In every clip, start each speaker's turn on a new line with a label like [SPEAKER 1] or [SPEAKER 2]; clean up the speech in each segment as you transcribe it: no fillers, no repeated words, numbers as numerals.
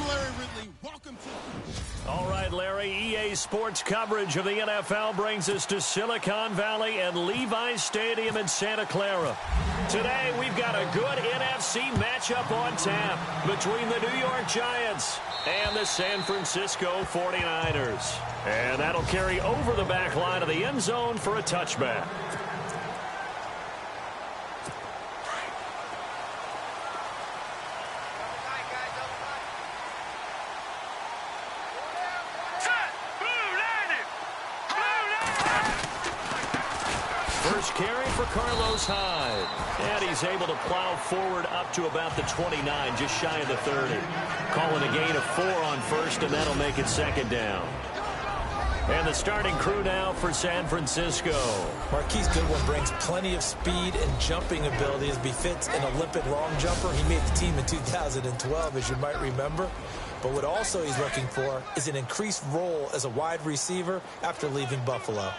[SPEAKER 1] I'm Larry Ridley. Welcome to...
[SPEAKER 2] All right, Larry, EA Sports coverage of the NFL brings us to Silicon Valley and Levi's Stadium in Santa Clara. Today, we've got a good NFC matchup on tap between the New York Giants and the San Francisco 49ers. And that'll carry over the back line of the end zone for a touchback. First carry for Carlos Hyde. And he's able to plow forward up to about the 29, just shy of the 30. Calling a gain of 4 on first, and that'll make it second down. And the starting crew now for San Francisco.
[SPEAKER 3] Marquise Goodwin brings plenty of speed and jumping ability as befits an Olympic long jumper. He made the team in 2012, as you might remember. But what also he's looking for is an increased role as a wide receiver after leaving Buffalo.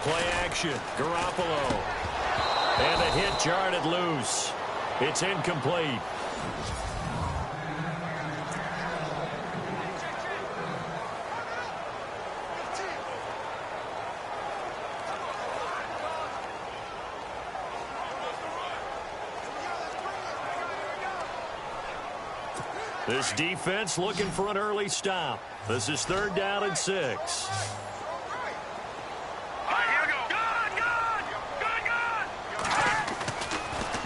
[SPEAKER 2] Play action, Garoppolo. And a hit jarred it loose. It's incomplete. This defense looking for an early stop. This is 3rd down and 6.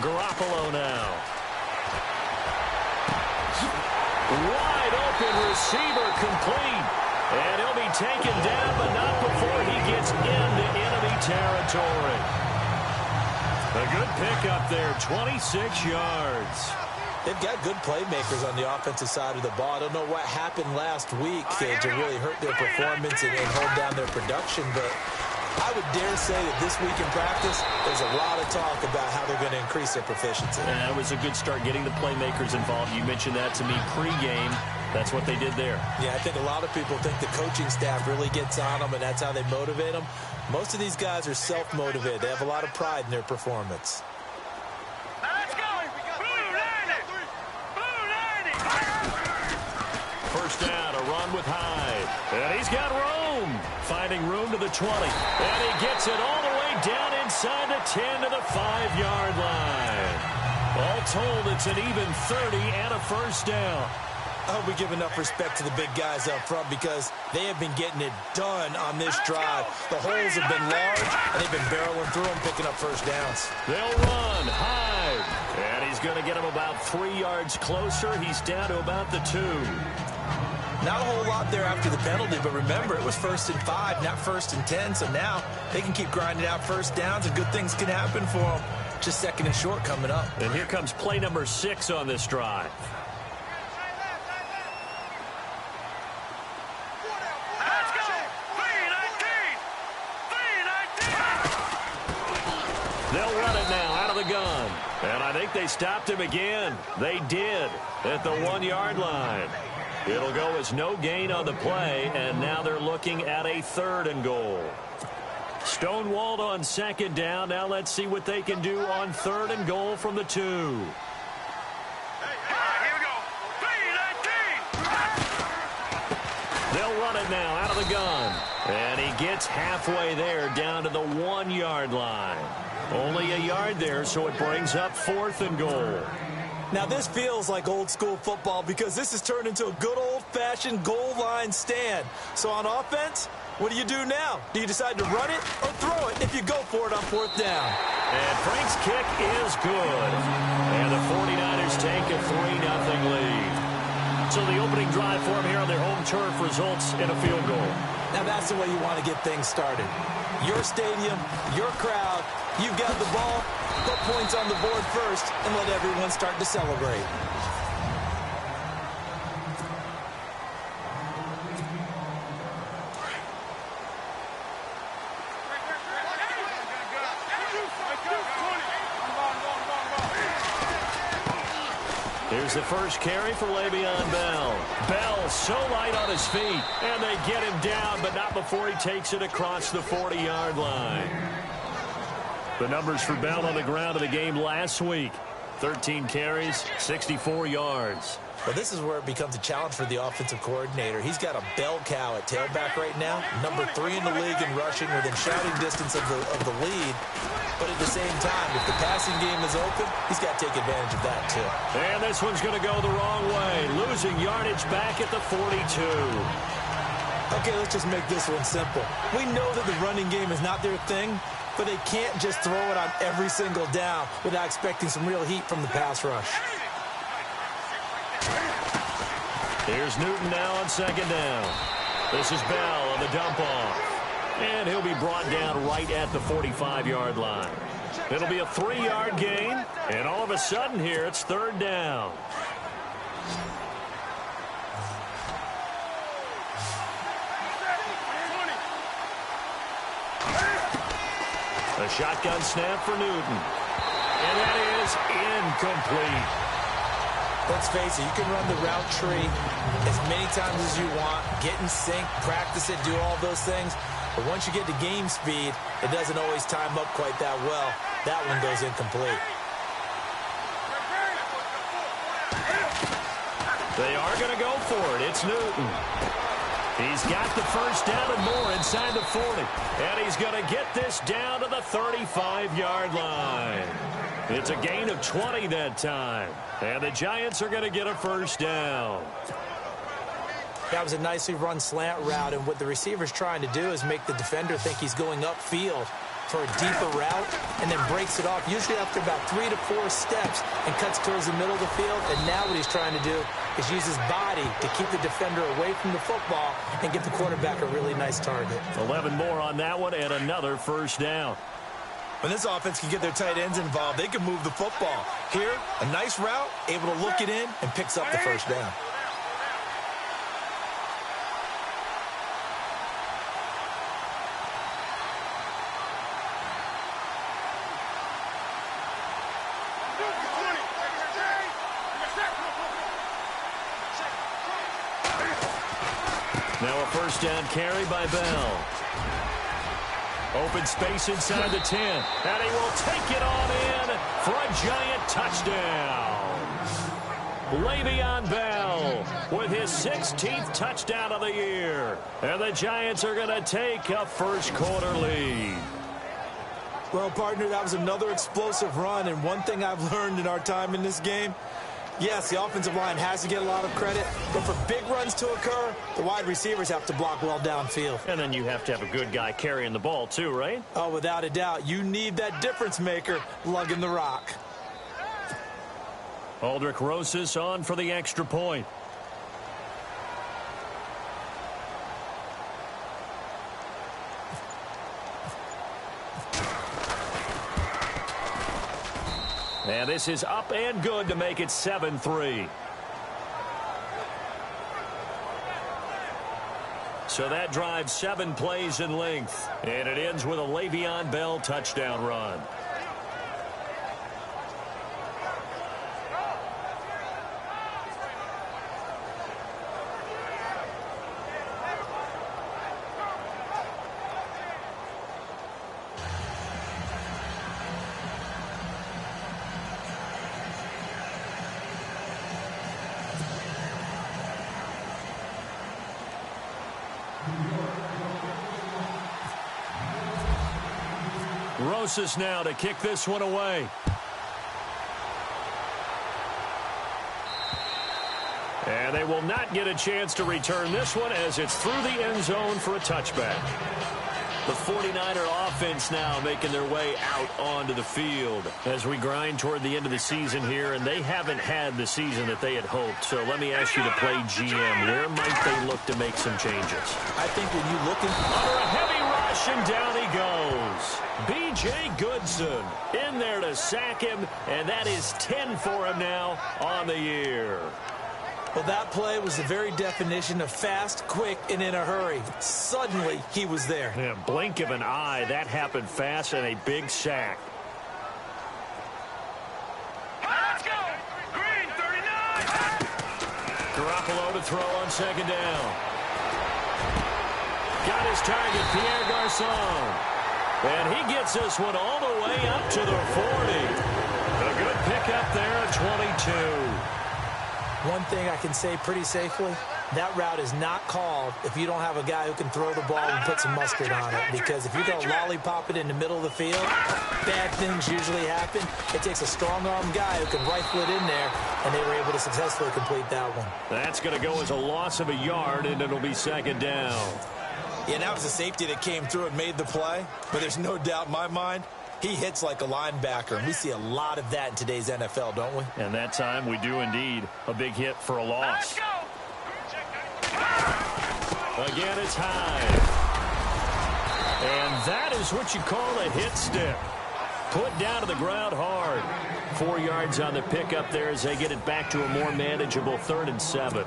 [SPEAKER 2] Garoppolo now. Wide open receiver complete. And he'll be taken down, but not before he gets into enemy territory. A good pickup there, 26 yards.
[SPEAKER 3] They've got good playmakers on the offensive side of the ball. I don't know what happened last week to really hurt their performance and hold down their production, but I would dare say that this week in practice, there's a lot of talk about how they're going to increase their proficiency.
[SPEAKER 2] It was a good start getting the playmakers involved. You mentioned that to me pregame. That's what they did there.
[SPEAKER 3] Yeah, I think a lot of people think the coaching staff really gets on them, and that's how they motivate them. Most of these guys are self-motivated. They have a lot of pride in their performance.
[SPEAKER 2] First down, a run with Hyde. And he's got room. Finding room to the 20. And he gets it all the way down inside the 10 to the 5-yard line. All told, it's an even 30 and a first down.
[SPEAKER 3] I hope we give enough respect to the big guys up front because they have been getting it done on this drive. The holes have been large, and they've been barreling through them, picking up first downs.
[SPEAKER 2] They'll run. Hyde. And he's going to get him about 3 yards closer. He's down to about the 2.
[SPEAKER 3] Not a whole lot there after the penalty, but remember, it was 1st and 5, not 1st and 10, so now they can keep grinding out first downs, and good things can happen for them. Just 2nd and short coming up.
[SPEAKER 2] And here comes play number 6 on this drive. They'll run it now out of the gun. And I think they stopped him again. They did at the 1-yard line. It'll go as no gain on the play, and now they're looking at a 3rd and goal. Stonewalled on 2nd down. Now let's see what they can do on 3rd and goal from the 2. They'll run it now out of the gun. And he gets halfway there down to the 1-yard line. Only a yard there, so it brings up 4th and goal.
[SPEAKER 3] Now, this feels like old-school football because this has turned into a good old-fashioned goal line stand. So on offense, what do you do now? Do you decide to run it or throw it if you go for it on 4th down?
[SPEAKER 2] And Frank's kick is good. And the 49ers take a 3-0 lead. So the opening drive for them here on their home turf results in a field goal.
[SPEAKER 3] Now, that's the way you want to get things started. Your stadium, your crowd, you've got the ball. Put points on the board first and let everyone start to celebrate.
[SPEAKER 2] Here's the first carry for Le'Veon Bell. Bell so light on his feet, and they get him down, but not before he takes it across the 40-yard line. The numbers for Bell on the ground of the game last week. 13 carries, 64 yards.
[SPEAKER 3] Well, this is where it becomes a challenge for the offensive coordinator. He's got a bell cow at tailback right now, number 3 in the league in rushing, within shouting distance of the lead. But at the same time, if the passing game is open, he's got to take advantage of that too.
[SPEAKER 2] And this one's going to go the wrong way, losing yardage back at the 42.
[SPEAKER 3] Okay, let's just make this one simple. We know that the running game is not their thing, but they can't just throw it on every single down without expecting some real heat from the pass rush.
[SPEAKER 2] Here's Newton now on second down. This is Bell on the dump-off. And he'll be brought down right at the 45-yard line. It'll be a 3-yard gain, and all of a sudden here, it's third down. A shotgun snap for Newton. And that is incomplete.
[SPEAKER 3] Let's face it, you can run the route tree as many times as you want, get in sync, practice it, do all those things. But once you get to game speed, it doesn't always time up quite that well. That one goes incomplete.
[SPEAKER 2] They are going to go for it. It's Newton. He's got the first down and more inside the 40. And he's going to get this down to the 35-yard line. It's a gain of 20 that time. And the Giants are going to get a first down.
[SPEAKER 3] That was a nicely run slant route, and what the receiver's trying to do is make the defender think he's going upfield for a deeper route and then breaks it off, usually after about 3 to 4 steps, and cuts towards the middle of the field. And now what he's trying to do is use his body to keep the defender away from the football and give the quarterback a really nice target.
[SPEAKER 2] 11 more on that one and another first down.
[SPEAKER 3] When this offense can get their tight ends involved, they can move the football. Here, a nice route, able to look it in, and picks up the first down.
[SPEAKER 2] Now a first down carry by Bell. Open space inside the 10. And he will take it on in for a giant touchdown. Le'Veon Bell with his 16th touchdown of the year. And the Giants are going to take a first quarter lead.
[SPEAKER 3] Well, partner, that was another explosive run. And one thing I've learned in our time in this game, yes, the offensive line has to get a lot of credit, but for big runs to occur, the wide receivers have to block well downfield.
[SPEAKER 2] And then you have to have a good guy carrying the ball too, right?
[SPEAKER 3] Oh, without a doubt. You need that difference maker lugging the rock.
[SPEAKER 2] Aldrich Rosas on for the extra point. And this is up and good to make it 7-3. So that drives 7 plays in length. And it ends with a Le'Veon Bell touchdown run. Rosas now to kick this one away. And they will not get a chance to return this one as it's through the end zone for a touchback. The 49er offense now making their way out onto the field as we grind toward the end of the season here, and they haven't had the season that they had hoped. So let me ask you to play GM. Where might they look to make some changes?
[SPEAKER 3] I think when you look
[SPEAKER 2] under a heavy rush, and down he goes. B.J. Goodson in there to sack him, and that is 10 for him now on the year.
[SPEAKER 3] Well, that play was the very definition of fast, quick, and in a hurry. Suddenly, he was there.
[SPEAKER 2] Yeah, blink of an eye. That happened fast and a big sack.
[SPEAKER 1] Let's go! Green, 39!
[SPEAKER 2] Garoppolo to throw on second down. Got his target, Pierre Garçon. And he gets this one all the way up to the 40. A good pickup there at 22.
[SPEAKER 3] One thing I can say pretty safely, that route is not called if you don't have a guy who can throw the ball and put some mustard on it. Because if you're going to lollipop it in the middle of the field, bad things usually happen. It takes a strong-arm guy who can rifle it in there, and they were able to successfully complete that one.
[SPEAKER 2] That's going to go as a loss of a yard, and it'll be second down.
[SPEAKER 3] Yeah, that was a safety that came through and made the play. But there's no doubt in my mind, he hits like a linebacker. And we see a lot of that in today's NFL, don't we?
[SPEAKER 2] And that time we do indeed. A big hit for a loss. Again, it's high. And that is what you call a hit stick. Put down to the ground hard. 4 yards on the pickup there as they get it back to a more manageable 3rd and 7.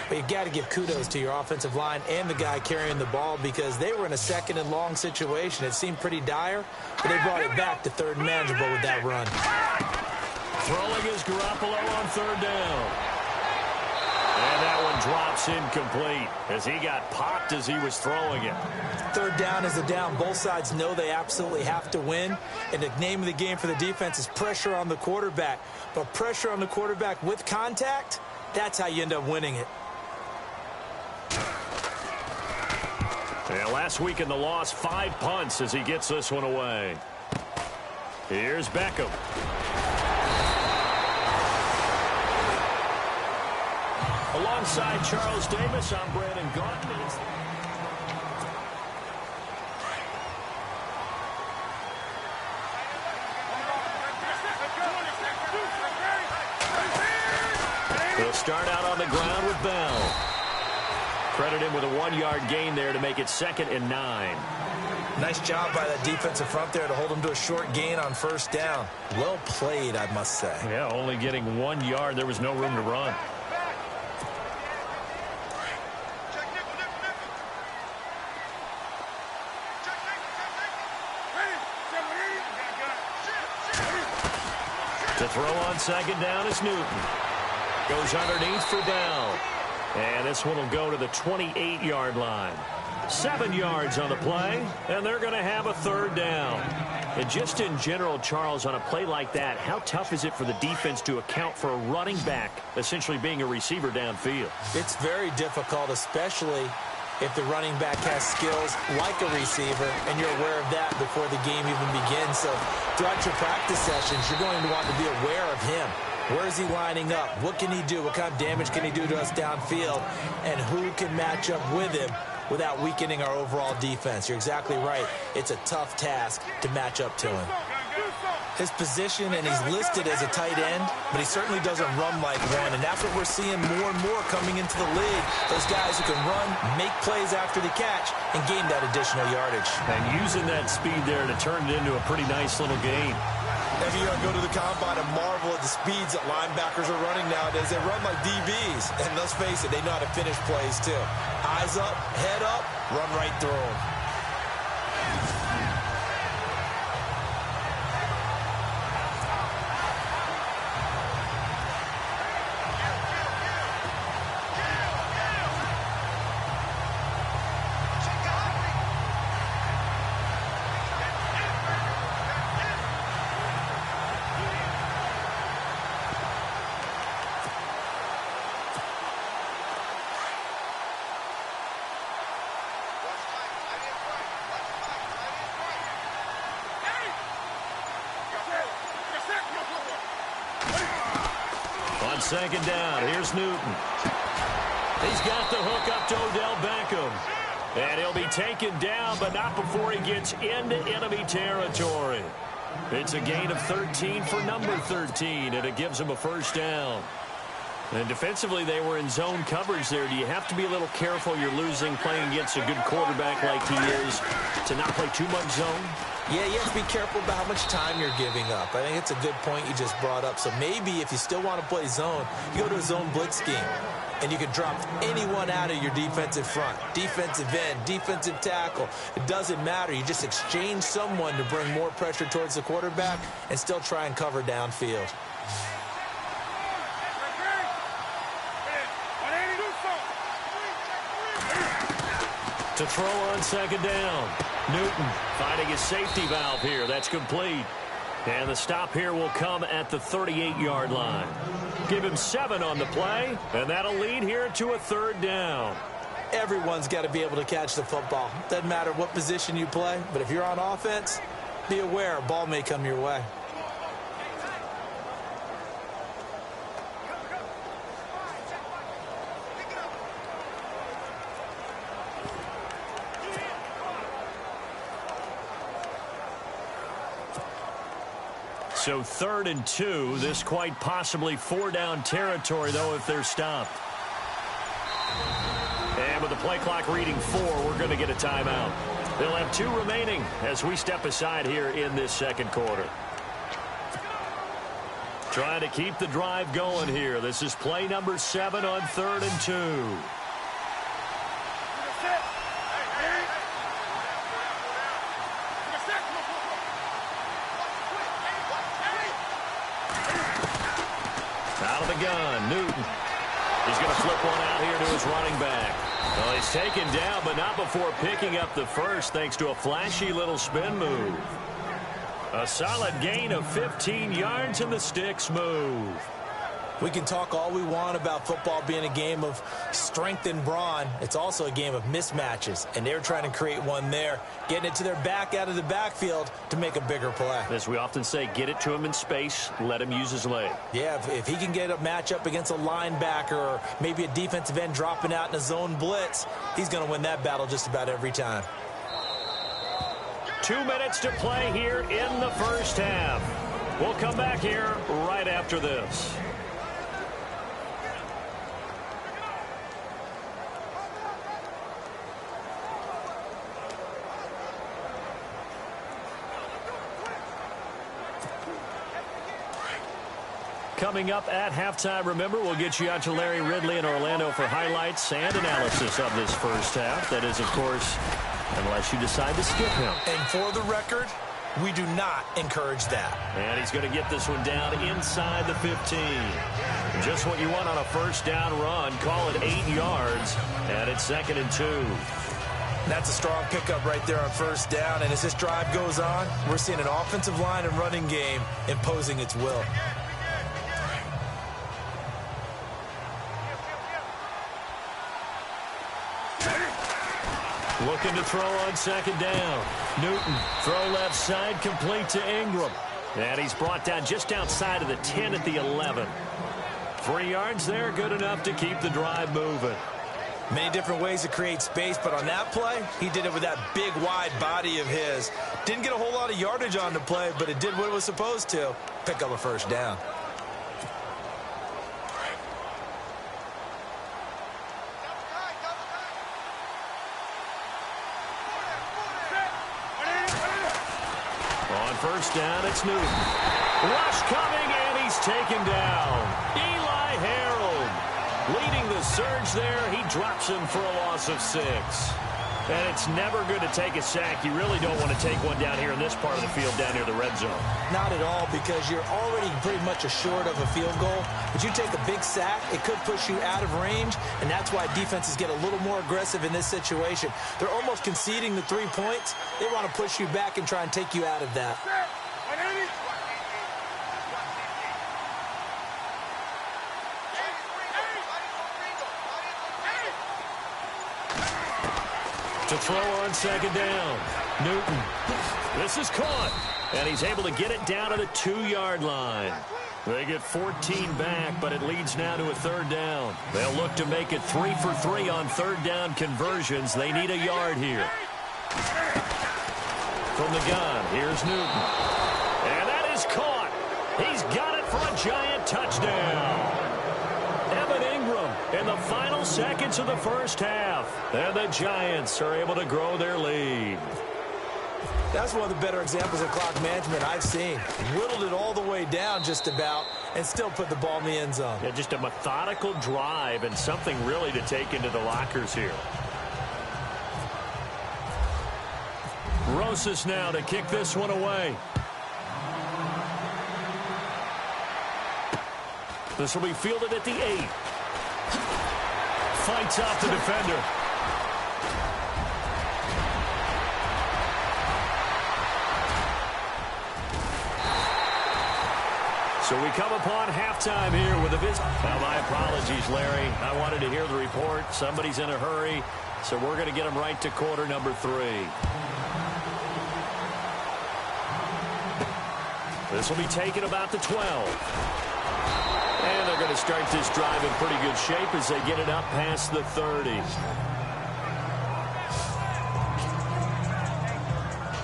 [SPEAKER 3] But you got to give kudos to your offensive line and the guy carrying the ball because they were in a 2nd and long situation. It seemed pretty dire, but they brought it back to 3rd and manageable with that run.
[SPEAKER 2] Throwing is Garoppolo on 3rd down. And that one drops incomplete as he got popped as he was throwing it.
[SPEAKER 3] 3rd down is a down. Both sides know they absolutely have to win. And the name of the game for the defense is pressure on the quarterback. But pressure on the quarterback with contact, that's how you end up winning it.
[SPEAKER 2] Yeah, last week in the loss, 5 punts as he gets this one away. Here's Beckham. Alongside Charles Davis, I'm Brandon Gaudin. He'll start out on the ground with Bell. Credit him with a 1-yard gain there to make it 2nd and 9.
[SPEAKER 3] Nice job by that defensive front there to hold him to a short gain on 1st down. Well played, I must say.
[SPEAKER 2] Yeah, only getting 1 yard. There was no room to run. To throw on 2nd down is Newton. Goes underneath for Bell. And this one will go to the 28-yard line. 7 yards on the play, and they're going to have a 3rd down. And just in general, Charles, on a play like that, how tough is it for the defense to account for a running back essentially being a receiver downfield?
[SPEAKER 3] It's very difficult, especially if the running back has skills like a receiver, and you're aware of that before the game even begins. So throughout your practice sessions, you're going to want to be aware of him. Where is he lining up? What can he do? What kind of damage can he do to us downfield? And who can match up with him without weakening our overall defense? You're exactly right. It's a tough task to match up to him. His position, and he's listed as a tight end, but he certainly doesn't run like one, and that's what we're seeing more and more coming into the league. Those guys who can run, make plays after the catch, and gain that additional yardage.
[SPEAKER 2] And using that speed there to turn it into a pretty nice little game.
[SPEAKER 3] Every year I go to the combine and marvel at the speeds that linebackers are running nowadays. They run like DBs, and let's face it, they know how to finish plays too. Eyes up, head up, run right through them.
[SPEAKER 2] On 2nd down, here's Newton. He's got the hook up to Odell Beckham. And he'll be taken down, but not before he gets into enemy territory. It's a gain of 13 for number 13, and it gives him a 1st down. And defensively, they were in zone coverage there. Do you have to be a little careful you're losing playing against a good quarterback like he is to not play too much zone?
[SPEAKER 3] Yeah, you have to be careful about how much time you're giving up. I think it's a good point you just brought up. So maybe if you still want to play zone, you go to a zone blitz scheme. And you can drop anyone out of your defensive front. Defensive end, defensive tackle. It doesn't matter. You just exchange someone to bring more pressure towards the quarterback and still try and cover downfield.
[SPEAKER 2] To throw on 2nd down. Newton finding his safety valve here. That's complete. And the stop here will come at the 38-yard line. Give him 7 on the play, and that'll lead here to a 3rd down.
[SPEAKER 3] Everyone's got to be able to catch the football. Doesn't matter what position you play, but if you're on offense, be aware a ball may come your way.
[SPEAKER 2] So 3rd and 2. This quite possibly 4-down territory, though, if they're stopped. And with the play clock reading 4, we're going to get a timeout. They'll have 2 remaining as we step aside here in this 2nd quarter. Trying to keep the drive going here. This is play number 7 on 3rd and 2. Out of the gun, Newton. He's going to flip one out here to his running back. Well, he's taken down, but not before picking up the first, thanks to a flashy little spin move. A solid gain of 15 yards in the sticks move.
[SPEAKER 3] We can talk all we want about football being a game of strength and brawn. It's also a game of mismatches, and they're trying to create one there, getting it to their back out of the backfield to make a bigger play.
[SPEAKER 2] As we often say, get it to him in space, let him use his leg.
[SPEAKER 3] Yeah, if he can get a matchup against a linebacker or maybe a defensive end dropping out in a zone blitz, he's going to win that battle just about every time.
[SPEAKER 2] 2 minutes to play here in the first half. We'll come back here right after this. Coming up at halftime, remember, we'll get you out to Larry Ridley in Orlando for highlights and analysis of this first half. That is, of course, unless you decide to skip him.
[SPEAKER 3] And for the record, we do not encourage that.
[SPEAKER 2] And he's going to get this one down inside the 15. Just what you want on a first down run. Call it 8 yards, and it's 2nd and 2.
[SPEAKER 3] That's a strong pickup right there on first down. And as this drive goes on, we're seeing an offensive line and running game imposing its will.
[SPEAKER 2] Looking to throw on 2nd down. Newton, throw left side, complete to Ingram. And he's brought down just outside of the 10 at the 11. 3 yards there, good enough to keep the drive moving.
[SPEAKER 3] Many different ways to create space, but on that play, he did it with that big, wide body of his. Didn't get a whole lot of yardage on the play, but it did what it was supposed to. Pick up a first down.
[SPEAKER 2] First down, it's Newton. Rush coming, and he's taken down. Eli Harold leading the surge there. He drops him for a loss of 6. And it's never good to take a sack. You really don't want to take one down here in this part of the field, down near the red zone.
[SPEAKER 3] Not at all, because you're already pretty much assured of a field goal. But you take a big sack, it could push you out of range, and that's why defenses get a little more aggressive in this situation. They're almost conceding the 3 points. They want to push you back and try and take you out of that.
[SPEAKER 2] To throw on 2nd down. Newton. This is caught. And he's able to get it down to the 2-yard line. They get 14 back, but it leads now to a 3rd down. They'll look to make it 3 for 3 on 3rd down conversions. They need a yard here. From the gun, here's Newton. And that is caught. He's got it for a giant touchdown. In the final seconds of the first half. And the Giants are able to grow their lead.
[SPEAKER 3] That's one of the better examples of clock management I've seen. Whittled it all the way down just about and still put the ball in the end zone.
[SPEAKER 2] Yeah, just a methodical drive and something really to take into the lockers here. Rosas now to kick this one away. This will be fielded at the 8. Fights off the defender. So we come upon halftime here with a visit. Now, my apologies, Larry. I wanted to hear the report. Somebody's in a hurry, so we're going to get them right to quarter number 3. This will be taken about the 12. And they're going to start this drive in pretty good shape as they get it up past the 30.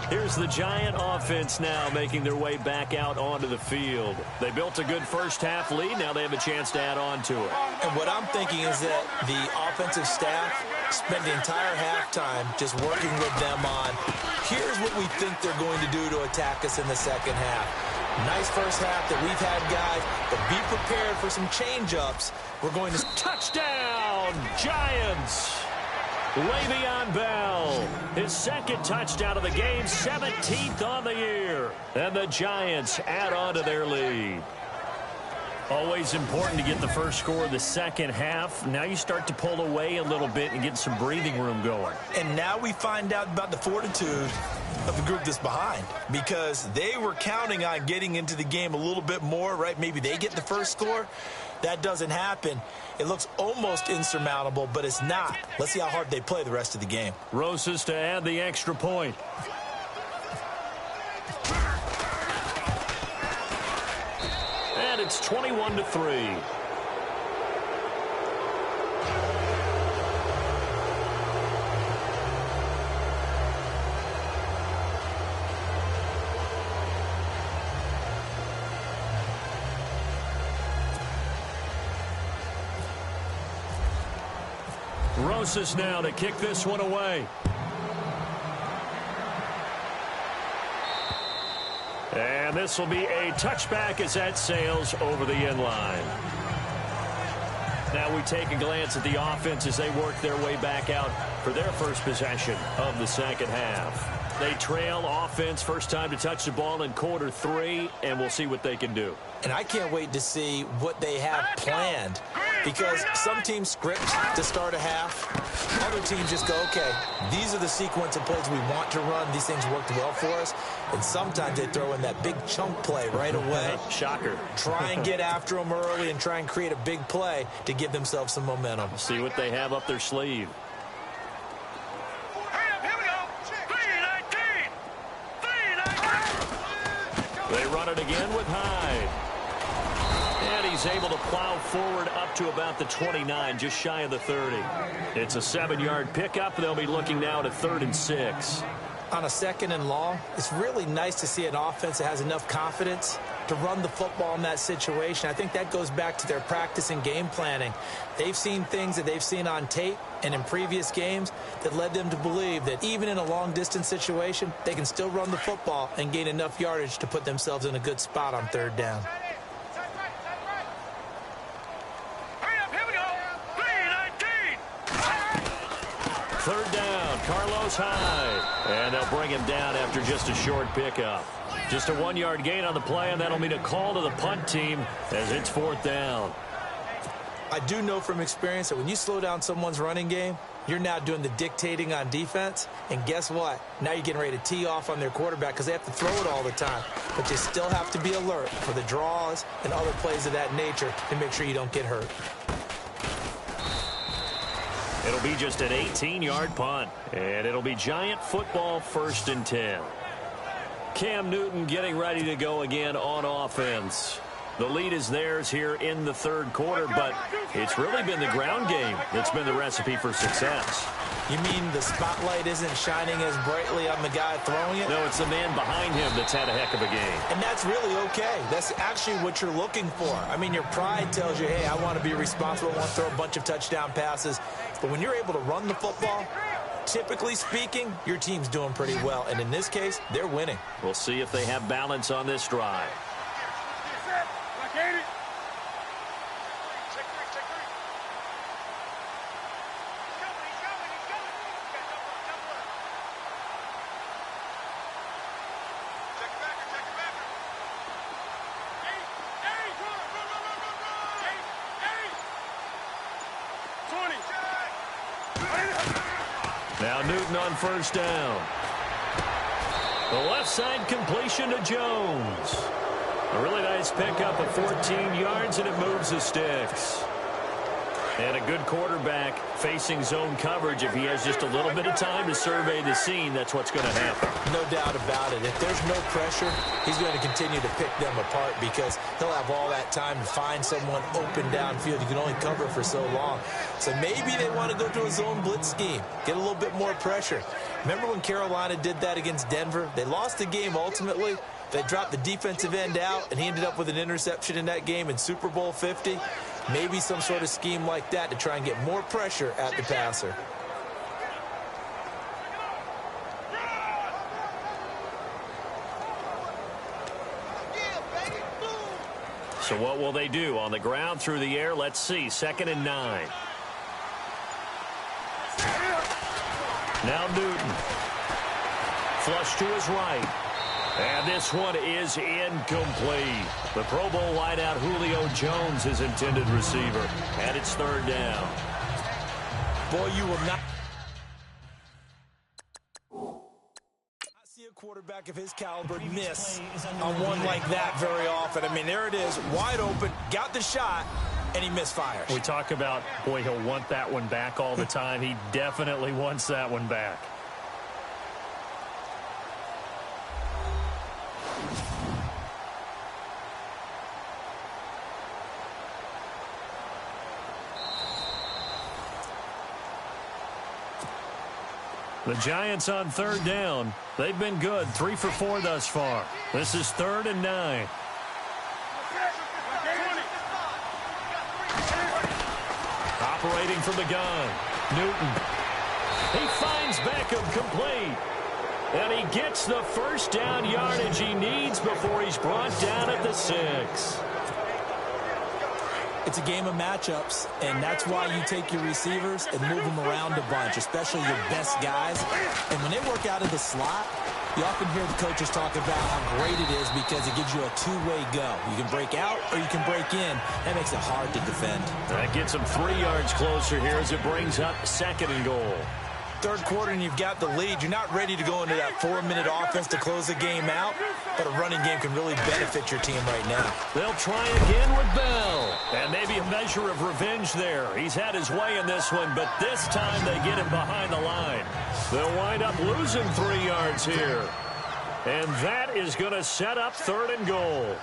[SPEAKER 2] Here's the Giant offense now making their way back out onto the field. They built a good first-half lead. Now they have a chance to add on to it.
[SPEAKER 3] And what I'm thinking is that the offensive staff spent the entire halftime just working with them on, here's what we think they're going to do to attack us in the second half. Nice first half that we've had, guys, but be prepared for some change-ups. We're going to...
[SPEAKER 2] Touchdown, Giants! Le'Veon Bell, his second touchdown of the game, 17th on the year. And the Giants add on to their lead. Always important to get the first score of the second half. Now you start to pull away a little bit and get some breathing room going.
[SPEAKER 3] And now we find out about the fortitude of the group that's behind, because they were counting on getting into the game a little bit more, right? Maybe they get the first score. That doesn't happen. It looks almost insurmountable, but it's not. Let's see how hard they play the rest of the game.
[SPEAKER 2] Rosas to add the extra point. And it's 21-3. Rosas now to kick this one away. And this will be a touchback as that sails over the end line. Now we take a glance at the offense as they work their way back out for their first possession of the second half. They trail offense, first time to touch the ball in quarter 3, and we'll see what they can do.
[SPEAKER 3] And I can't wait to see what they have planned, because some teams script to start a half. Other teams just go, okay, these are the sequence of plays we want to run. These things worked well for us. And sometimes they throw in that big chunk play right away.
[SPEAKER 2] Shocker.
[SPEAKER 3] Try and get after them early and try and create a big play to give themselves some momentum.
[SPEAKER 2] See what they have up their sleeve. They run it again with Hyde. And he's able to plow forward up to about the 29, just shy of the 30. It's a 7-yard pickup. They'll be looking now to 3rd and 6.
[SPEAKER 3] On a 2nd and long, it's really nice to see an offense that has enough confidence to run the football in that situation. I think that goes back to their practice and game planning. They've seen things that they've seen on tape and in previous games that led them to believe that even in a long-distance situation, they can still run the football and gain enough yardage to put themselves in a good spot on 3rd down.
[SPEAKER 2] Third down, Carlos Hyde. And they'll bring him down after just a short pickup. Just a 1-yard gain on the play, and that'll mean a call to the punt team as it's 4th down.
[SPEAKER 3] I do know from experience that when you slow down someone's running game, you're now doing the dictating on defense. And guess what? Now you're getting ready to tee off on their quarterback because they have to throw it all the time. But you still have to be alert for the draws and other plays of that nature to make sure you don't get hurt.
[SPEAKER 2] It'll be just an 18-yard punt, and it'll be Giant football 1st and 10. Cam Newton getting ready to go again on offense. The lead is theirs here in the 3rd quarter, but it's really been the ground game that's been the recipe for success.
[SPEAKER 3] You mean the spotlight isn't shining as brightly on the guy throwing it?
[SPEAKER 2] No, it's the man behind him that's had a heck of a game.
[SPEAKER 3] And that's really okay. That's actually what you're looking for. I mean, your pride tells you, hey, I want to be responsible. I want to throw a bunch of touchdown passes. But when you're able to run the football, typically speaking, your team's doing pretty well. And in this case, they're winning.
[SPEAKER 2] We'll see if they have balance on this drive. Now Newton on 1st down. The left side completion to Jones. A really nice pickup of 14 yards, and it moves the sticks. And a good quarterback facing zone coverage. If he has just a little bit of time to survey the scene, that's what's going to happen.
[SPEAKER 3] No doubt about it. If there's no pressure, he's going to continue to pick them apart because he'll have all that time to find someone open downfield. You can only cover for so long. So maybe they want to go to a zone blitz scheme, get a little bit more pressure. Remember when Carolina did that against Denver? They lost the game ultimately. They dropped the defensive end out, and he ended up with an interception in that game in Super Bowl 50. Maybe some sort of scheme like that to try and get more pressure at the passer.
[SPEAKER 2] So what will they do? On the ground, through the air, let's see. 2nd and 9. Now Newton. Flush to his right. And this one is incomplete. The Pro Bowl wideout Julio Jones is intended receiver. And it's 3rd down.
[SPEAKER 3] Boy, you will not see a quarterback of his caliber miss on one like that very often. I mean, there it is, wide open, got the shot, and he misfires.
[SPEAKER 2] We talk about, boy, he'll want that one back all the time. He definitely wants that one back. The Giants on 3rd down. They've been good, 3 for 4 thus far. This is 3rd and 9. Operating from the gun, Newton. He finds Beckham complete. And he gets the first down yardage he needs before he's brought down at the 6.
[SPEAKER 3] It's a game of matchups, and that's why you take your receivers and move them around a bunch, especially your best guys. And when they work out of the slot, you often hear the coaches talk about how great it is because it gives you a two-way go. You can break out or you can break in. That makes it hard to defend.
[SPEAKER 2] That gets him 3 yards closer here as it brings up 2nd and goal.
[SPEAKER 3] 3rd quarter and you've got the lead. You're not ready to go into that 4-minute offense to close the game out, but a running game can really benefit your team right now.
[SPEAKER 2] They'll try again with Bell. And maybe a measure of revenge there. He's had his way in this one, but this time they get him behind the line. They'll wind up losing 3 yards here. And that is going to set up 3rd and goal.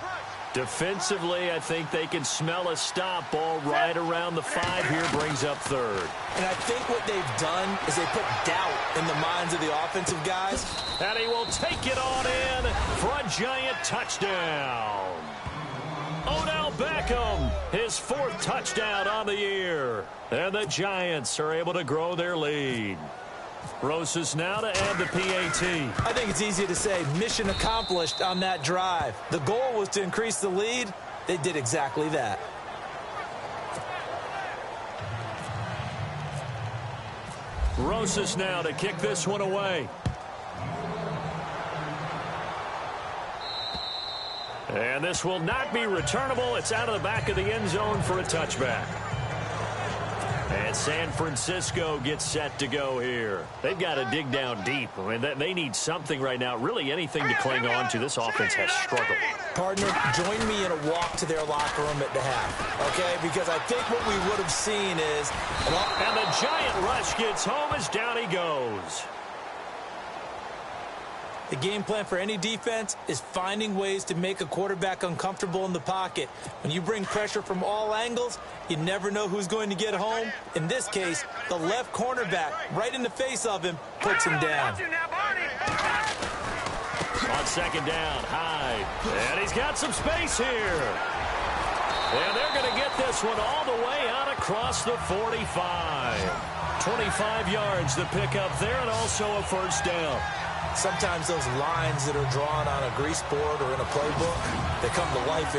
[SPEAKER 2] Defensively, I think they can smell a stop. Ball right around the 5 here, brings up 3rd.
[SPEAKER 3] And I think what they've done is they put doubt in the minds of the offensive guys.
[SPEAKER 2] And he will take it on in for a giant touchdown. Odell Beckham, his 4th touchdown on the year. And the Giants are able to grow their lead. Rosas now to add the PAT.
[SPEAKER 3] I think it's easy to say mission accomplished on that drive. The goal was to increase the lead. They did exactly that.
[SPEAKER 2] Rosas now to kick this one away. And this will not be returnable. It's out of the back of the end zone for a touchback. And San Francisco gets set to go here. They've got to dig down deep. I mean, they need something right now, really anything to cling on to. This offense has struggled.
[SPEAKER 3] Partner, join me in a walk to their locker room at the half, okay? Because I think what we would have seen is...
[SPEAKER 2] And the giant rush gets home as down he goes.
[SPEAKER 3] The game plan for any defense is finding ways to make a quarterback uncomfortable in the pocket. When you bring pressure from all angles, you never know who's going to get home. In this case, the left cornerback, right in the face of him, puts him down.
[SPEAKER 2] On 2nd down, Hyde. And he's got some space here. And they're going to get this one all the way out across the 45. 25 yards the pickup there, and also a 1st down.
[SPEAKER 3] Sometimes those lines that are drawn on a grease board or in a playbook, they come to life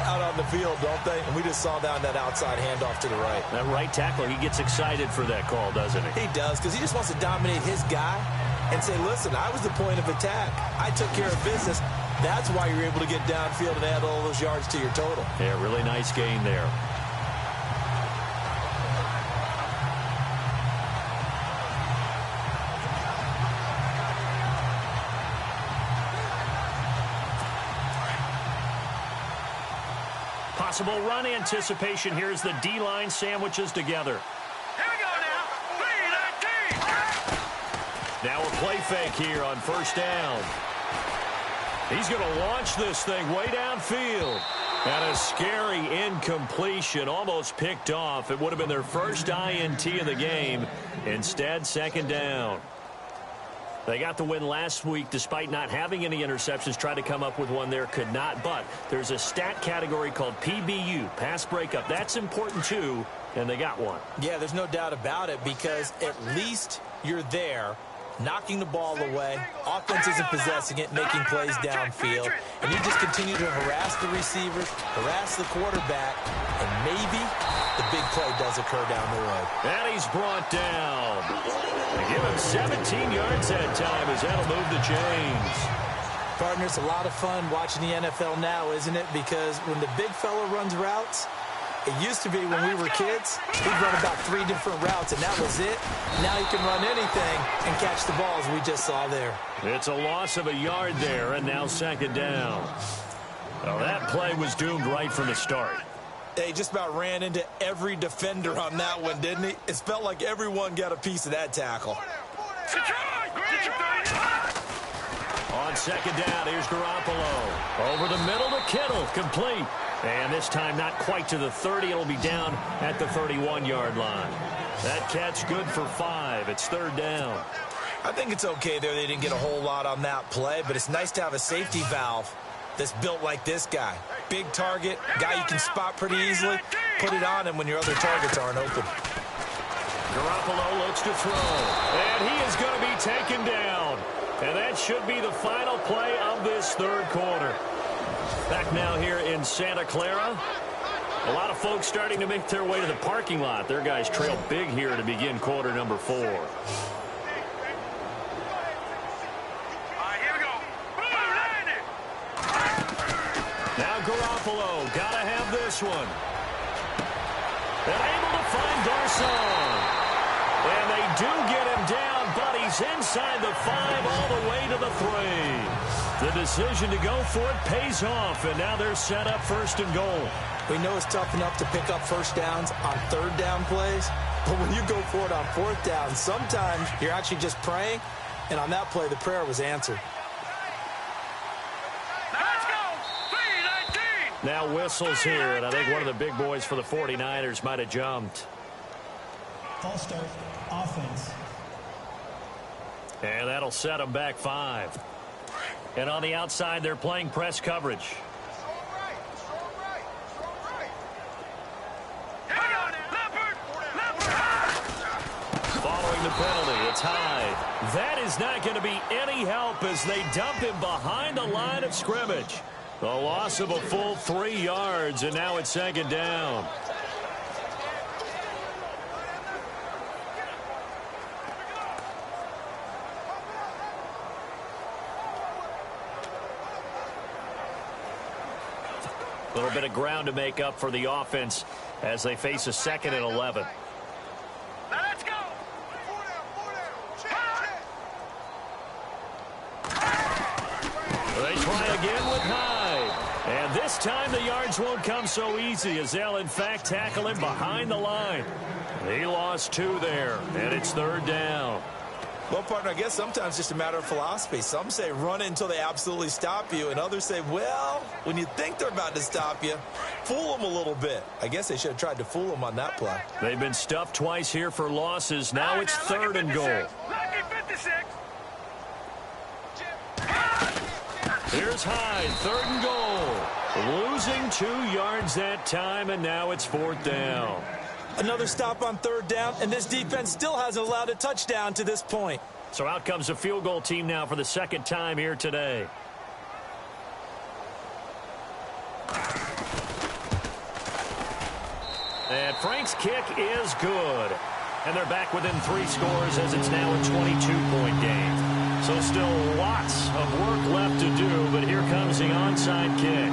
[SPEAKER 3] out on the field, don't they? And we just saw down that outside handoff to the right.
[SPEAKER 2] That right tackle, he gets excited for that call, doesn't he?
[SPEAKER 3] He does, because he just wants to dominate his guy and say, listen, I was the point of attack. I took care of business. That's why you're able to get downfield and add all those yards to your total.
[SPEAKER 2] Yeah, really nice gain there. Possible run anticipation here as the D-line sandwiches together.
[SPEAKER 1] Here we go now. 3-19.
[SPEAKER 2] Now a play fake here on first down. He's going to launch this thing way downfield. And a scary incompletion, almost picked off. It would have been their first INT of the game. Instead, second down. They got the win last week despite not having any interceptions. Tried to come up with one there, could not. But there's a stat category called PBU, pass breakup. That's important too, and they got one.
[SPEAKER 3] Yeah, there's no doubt about it because at least you're there, knocking the ball away. Offense isn't possessing it, making plays downfield. And you just continue to harass the receivers, harass the quarterback, and maybe the big play does occur down the road.
[SPEAKER 2] And he's brought down. They give him 17 yards that time as that'll move the chains.
[SPEAKER 3] Partner, it's a lot of fun watching the NFL now, isn't it? Because when the big fella runs routes, it used to be when we were kids, he'd run about 3 different routes, and that was it. Now he can run anything and catch the balls we just saw there.
[SPEAKER 2] It's a loss of a yard there, and now second down. Well, that play was doomed right from the start.
[SPEAKER 3] He just about ran into every defender on that one, didn't he? It felt like everyone got a piece of that tackle.
[SPEAKER 2] On second down, here's Garoppolo. Over the middle to Kittle, complete. And this time not quite to the 30. It'll be down at the 31-yard line. That catch good for 5. It's third down.
[SPEAKER 3] I think it's okay there. They didn't get a whole lot on that play, but it's nice to have a safety valve that's built like this guy. Big target, guy you can spot pretty easily. Put it on him when your other targets aren't open.
[SPEAKER 2] Garoppolo looks to throw. And he is going to be taken down. And that should be the final play of this third quarter. Back now here in Santa Clara. A lot of folks starting to make their way to the parking lot. Their guys trail big here to begin quarter number 4.
[SPEAKER 1] All right, here we go.
[SPEAKER 2] Now Garoppolo, got to have this one. And able to find Garcon. And they do get him down, but he's inside the 5 all the way to the 3. The decision to go for it pays off, and now they're set up first and goal.
[SPEAKER 3] We know it's tough enough to pick up first downs on third down plays, but when you go for it on fourth down, sometimes you're actually just praying, and on that play, the prayer was answered.
[SPEAKER 1] Let's go. 3-19.
[SPEAKER 2] Now whistles here, and I think one of the big boys for the 49ers might have jumped.
[SPEAKER 4] False start, offense.
[SPEAKER 2] And that'll set them back 5. And on the outside, they're playing press coverage. Following the penalty, it's Hyde. That is not going to be any help as they dump him behind the line of scrimmage. A loss of a full 3 yards, and now it's second down. A little bit of ground to make up for the offense as they face a 2nd and 11.
[SPEAKER 1] Let's go.
[SPEAKER 2] They try again with Hyde. And this time the yards won't come so easy as they'll in fact tackle him behind the line. He lost 2 there, and it's third down.
[SPEAKER 3] Well, partner, I guess sometimes it's just a matter of philosophy. Some say run until they absolutely stop you, and others say, well, when you think they're about to stop you, fool them a little bit. I guess they should have tried to fool them on that play.
[SPEAKER 2] They've been stuffed twice here for losses. Now it's third and goal.
[SPEAKER 1] Lucky 56.
[SPEAKER 2] Here's Hyde, third and goal. Losing 2 yards that time, and now it's fourth down.
[SPEAKER 3] Another stop on third down, and this defense still hasn't allowed a touchdown to this point.
[SPEAKER 2] So out comes the field goal team now for the second time here today. And Frank's kick is good. And they're back within 3 scores as it's now a 22-point game. So still lots of work left to do, but here comes the onside kick.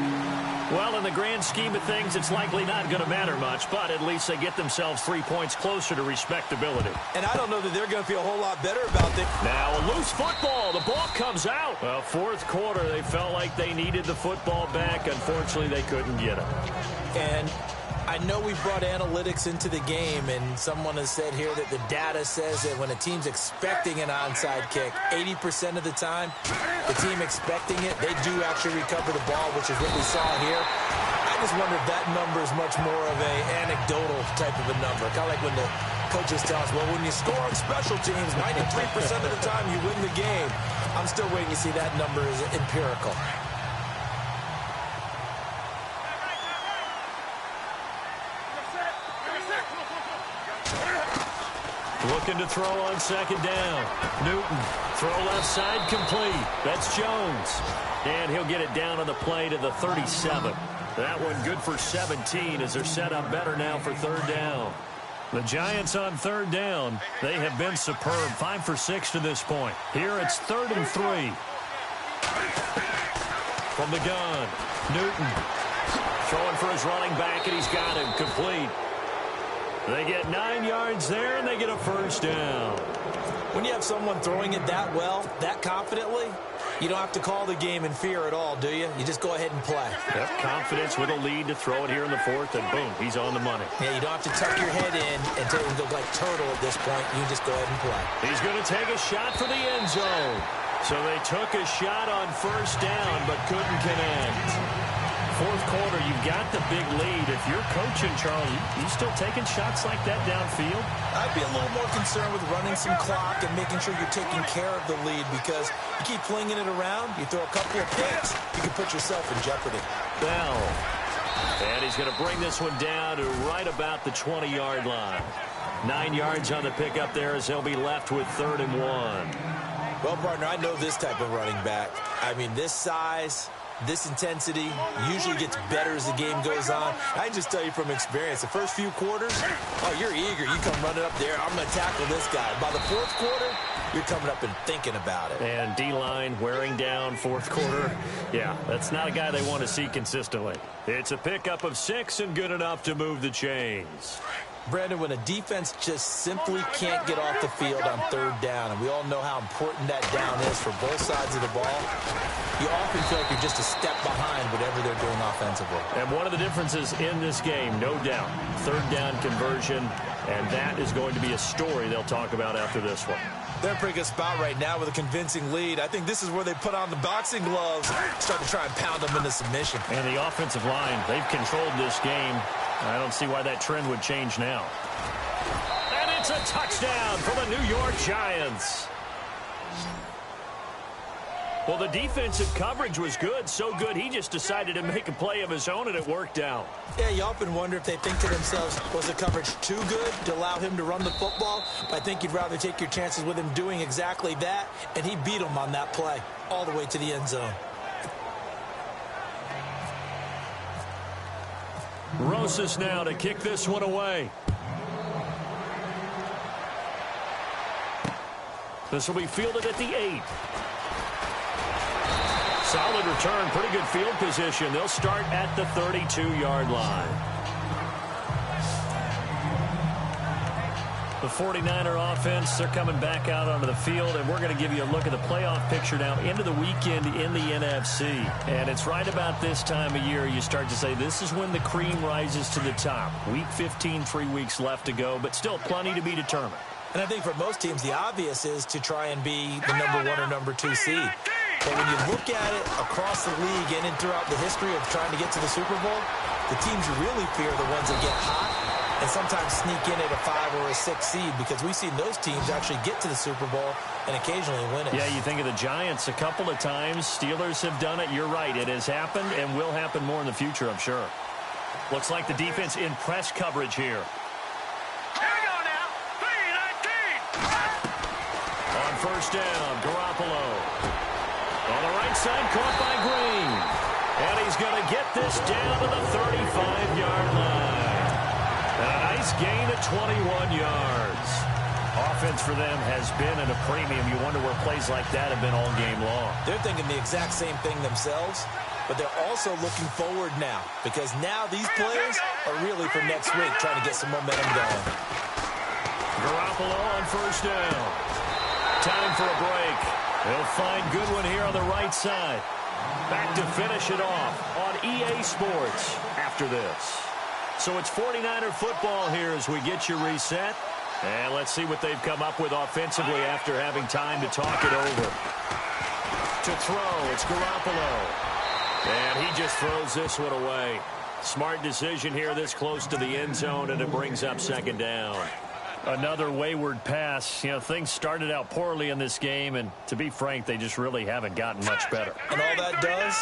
[SPEAKER 2] Well, in the grand scheme of things, it's likely not going to matter much, but at least they get themselves 3 points closer to respectability.
[SPEAKER 3] And I don't know that they're going to feel a whole lot better about it.
[SPEAKER 2] Now a loose football. The ball comes out. Well, fourth quarter, they felt like they needed the football back. Unfortunately, they couldn't get it.
[SPEAKER 3] And I know we brought analytics into the game, and someone has said here that the data says that when a team's expecting an onside kick, 80% of the time, the team expecting it, they do actually recover the ball, which is what we saw here. I just wonder if that number is much more of an anecdotal type of a number. Kind of like when the coaches tell us, well, when you score on special teams, 93% of the time you win the game. I'm still waiting to see that number is empirical.
[SPEAKER 2] Looking to throw on second down. Newton, throw left side, complete. That's Jones. And he'll get it down on the play to the 37. That one good for 17 as they're set up better now for third down. The Giants on third down. They have been superb. 5 for 6 to this point. Here it's 3rd and 3. From the gun, Newton throwing for his running back, and he's got him complete. They get 9 yards there, and they get a first down.
[SPEAKER 3] When you have someone throwing it that well, that confidently, you don't have to call the game in fear at all, do you? You just go ahead and play.
[SPEAKER 2] Yep, confidence with a lead to throw it here in the fourth, and boom, he's on the money.
[SPEAKER 3] Yeah, you don't have to tuck your head in and look like turtle at this point. You just go ahead and play.
[SPEAKER 2] He's going to take a shot for the end zone. So they took a shot on first down, but couldn't connect. Fourth quarter, you've got the big lead. If you're coaching, Charles, you still taking shots like that downfield?
[SPEAKER 3] I'd be a little more concerned with running some clock and making sure you're taking care of the lead, because you keep flinging it around, you throw a couple of picks, you can put yourself in jeopardy.
[SPEAKER 2] Bell. And he's going to bring this one down to right about the 20-yard line. 9 yards on the pickup there as they'll be left with 3rd and 1.
[SPEAKER 3] Well, partner, I know this type of running back. I mean, this size, this intensity usually gets better as the game goes on. I can just tell you from experience, the first few quarters, oh, you're eager. You come running up there, I'm going to tackle this guy. By the fourth quarter, you're coming up and thinking about it.
[SPEAKER 2] And D-line wearing down fourth quarter. Yeah, that's not a guy they want to see consistently. It's a pickup of 6 and good enough to move the chains.
[SPEAKER 3] Brandon, when a defense just simply can't get off the field on third down, and we all know how important that down is for both sides of the ball, you often feel like you're just a step behind whatever they're doing offensively.
[SPEAKER 2] And one of the differences in this game, no doubt, third down conversion, and that is going to be a story they'll talk about after this one.
[SPEAKER 3] They're in a pretty good spot right now with a convincing lead. I think this is where they put on the boxing gloves, start to try and pound them into submission.
[SPEAKER 2] And the offensive line, they've controlled this game. I don't see why that trend would change now. And it's a touchdown for the New York Giants. Well, the defensive coverage was good, so good he just decided to make a play of his own, and it worked out.
[SPEAKER 3] Yeah, you often wonder if they think to themselves, was the coverage too good to allow him to run the football? I think you'd rather take your chances with him doing exactly that, and he beat him on that play all the way to the end zone.
[SPEAKER 2] Rosas now to kick this one away. This will be fielded at the 8. Solid return, pretty good field position. They'll start at the 32-yard line. The 49er offense, they're coming back out onto the field, and we're going to give you a look at the playoff picture now into the weekend in the NFC. And it's right about this time of year you start to say this is when the cream rises to the top. Week 15, 3 weeks left to go, but still plenty to be determined.
[SPEAKER 3] And I think for most teams, the obvious is to try and be the number 1 or number 2 seed. But when you look at it across the league and throughout the history of trying to get to the Super Bowl, the teams you really fear are the ones that get hot and sometimes sneak in at a 5 or a 6 seed, because we've seen those teams actually get to the Super Bowl and occasionally win it.
[SPEAKER 2] Yeah, you think of the Giants a couple of times. Steelers have done it. You're right. It has happened and will happen more in the future, I'm sure. Looks like the defense in press coverage here.
[SPEAKER 1] Here we go now. 3-19.
[SPEAKER 2] On first down, Garoppolo. On the right side, caught by Green. And he's going to get this down to the 35-yard line. And a nice gain of 21 yards. Offense for them has been at a premium. You wonder where plays like that have been all game long.
[SPEAKER 3] They're thinking the exact same thing themselves. but they're also looking forward now because now these players are really for next week trying to get some momentum going.
[SPEAKER 2] Garoppolo on first down. Time for a break. He'll find Goodwin here on the right side. Back to finish it off on EA Sports after this. So it's 49er football here as we get you reset. And let's see what they've come up with offensively after having time to talk it over. To throw, it's Garoppolo. And he just throws this one away. Smart decision here this close to the end zone, and it brings up second down. Another wayward pass. You know, things started out poorly in this game, and to be frank, they just really haven't gotten much better.
[SPEAKER 3] And all that does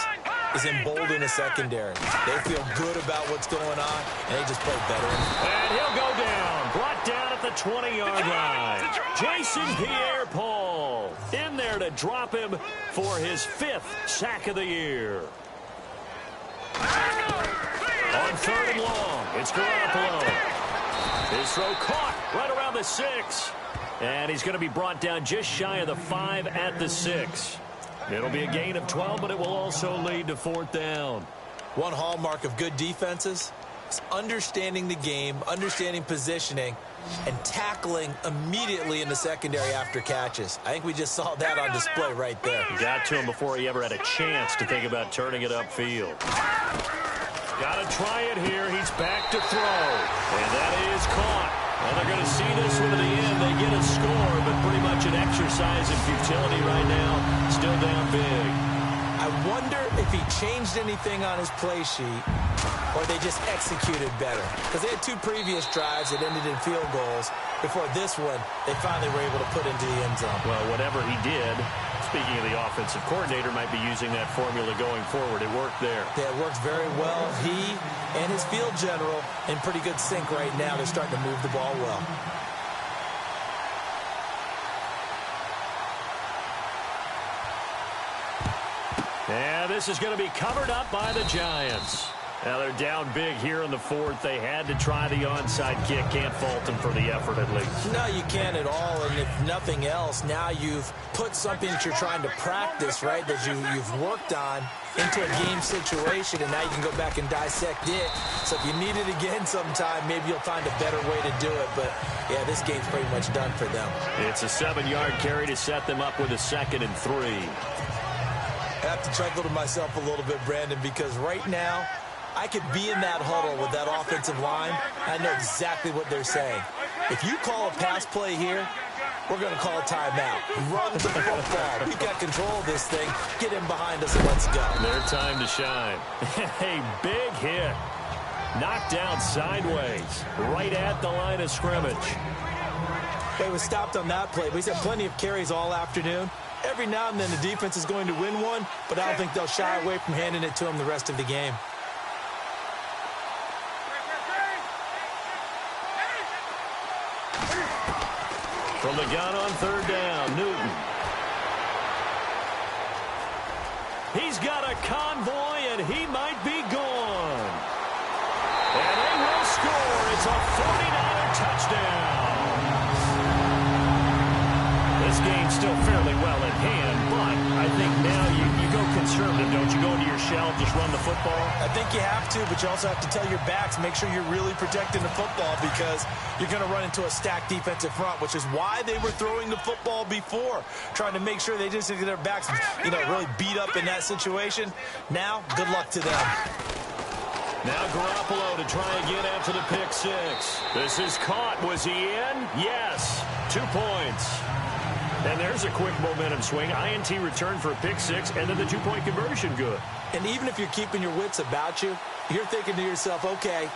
[SPEAKER 3] is embolden the secondary. They feel good about what's going on, and they just play better.
[SPEAKER 2] And he'll go down. Brought down at the 20-yard line. Jason Pierre-Paul in there to drop him for his 5th sack of the year. On 3rd and long, it's Garoppolo. His throw caught right around the 6. And he's going to be brought down just shy of the 5 at the 6. It'll be a gain of 12, but it will also lead to 4th down.
[SPEAKER 3] One hallmark of good defenses is understanding the game, understanding positioning, and tackling immediately in the secondary after catches. I think we just saw that on display right there.
[SPEAKER 2] He got to him before he ever had a chance to think about turning it upfield. Got to try it here. He's back to throw. And that is caught. Well, they're going to see this one to the end. They get a score, but pretty much an exercise in futility right now. Still down big.
[SPEAKER 3] I wonder if he changed anything on his play sheet or they just executed better. Because they had 2 previous drives that ended in field goals. Before this one, they finally were able to put into the end zone.
[SPEAKER 2] Well, whatever he did, speaking of the offensive coordinator, might be using that formula going forward. It worked there.
[SPEAKER 3] Yeah, it worked very well. He and his field general in pretty good sync right now. They're starting to move the ball well.
[SPEAKER 2] Yeah, this is going to be covered up by the Giants. Now they're down big here in the 4th. They had to try the onside kick. Can't fault them for the effort at least.
[SPEAKER 3] No, you can't at all. And if nothing else, now you've put something that you're trying to practice, right, that you've worked on into a game situation, and now you can go back and dissect it. So if you need it again sometime, maybe you'll find a better way to do it. But, yeah, this game's pretty much done for them.
[SPEAKER 2] It's a 7-yard carry to set them up with a 2nd and 3.
[SPEAKER 3] I have to chuckle to myself a little bit, Brandon, because right now I could be in that huddle with that offensive line. I know exactly what they're saying. If you call a pass play here, we're going to call a timeout. Run the football. We got control of this thing. Get him behind us and let's go.
[SPEAKER 2] Their time to shine. A big hit. Knocked down sideways. Right at the line of scrimmage.
[SPEAKER 3] They was stopped on that play, but he's had plenty of carries all afternoon. Every now and then the defense is going to win one, but I don't think they'll shy away from handing it to him the rest of the game.
[SPEAKER 2] From the gun on 3rd down, Newton. He's got a convoy, and he might be gone. And they will score. It's a 49er touchdown. This game's still fairly well in hand, but I think now you go conservative, don't you? Go into your shell, just run the football?
[SPEAKER 3] I think you have to, but you also have to tell your backs, make sure you're really protecting the football because you're going to run into a stacked defensive front, which is why they were throwing the football before, trying to make sure they just get their backs, really beat up in that situation. Now, good luck to them.
[SPEAKER 2] Now Garoppolo to try again after the pick 6. This is caught. Was he in? Yes. 2 points. And there's a quick momentum swing. INT return for a pick 6, and then the 2-point conversion good.
[SPEAKER 3] And even if you're keeping your wits about you, you're thinking to yourself, okay,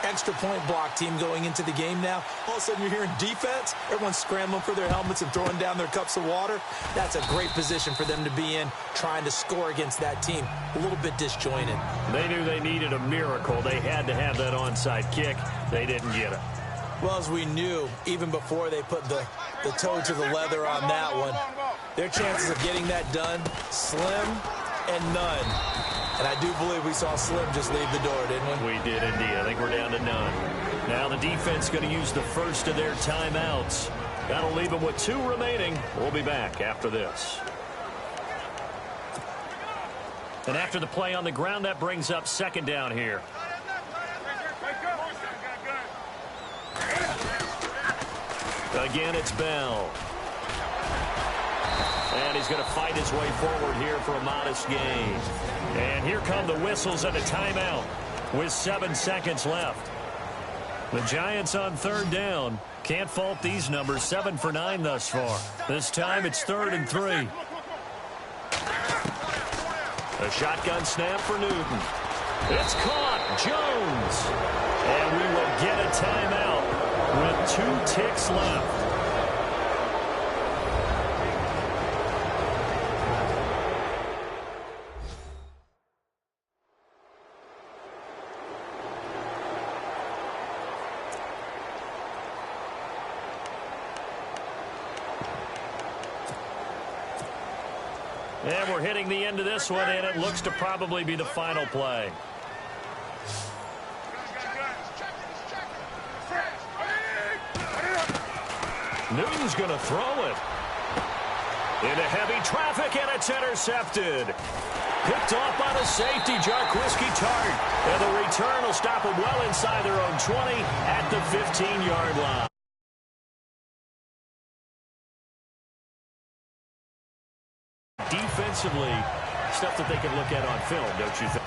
[SPEAKER 3] extra point block team going into the game now. All of a sudden you're hearing defense. Everyone's scrambling for their helmets and throwing down their cups of water. That's a great position for them to be in, trying to score against that team. A little bit disjointed.
[SPEAKER 2] They knew they needed a miracle. They had to have that onside kick. They didn't get it.
[SPEAKER 3] Well, as we knew, even before they put the toe to the leather on that one, their chances of getting that done, slim and none. And I do believe we saw Slim just leave the door, didn't we?
[SPEAKER 2] We did indeed. I think we're down to none. Now the defense going to use the first of their timeouts. That'll leave them with 2 remaining. We'll be back after this. And after the play on the ground, that brings up second down here. Again, it's Bell. And he's going to fight his way forward here for a modest gain. And here come the whistles and a timeout with 7 seconds left. The Giants on third down. Can't fault these numbers. 7 for 9 thus far. This time it's 3rd and 3. A shotgun snap for Newton. It's caught. Jones. And we will get a timeout with 2 ticks left. And we're hitting the end of this one, and it looks to probably be the final play. Newton's going to throw it. Into heavy traffic, and it's intercepted. Picked off by the safety, Jarquiski Tart. And the return will stop them well inside their own 20 at the 15-yard line. Defensively, stuff that they can look at on film, don't you think?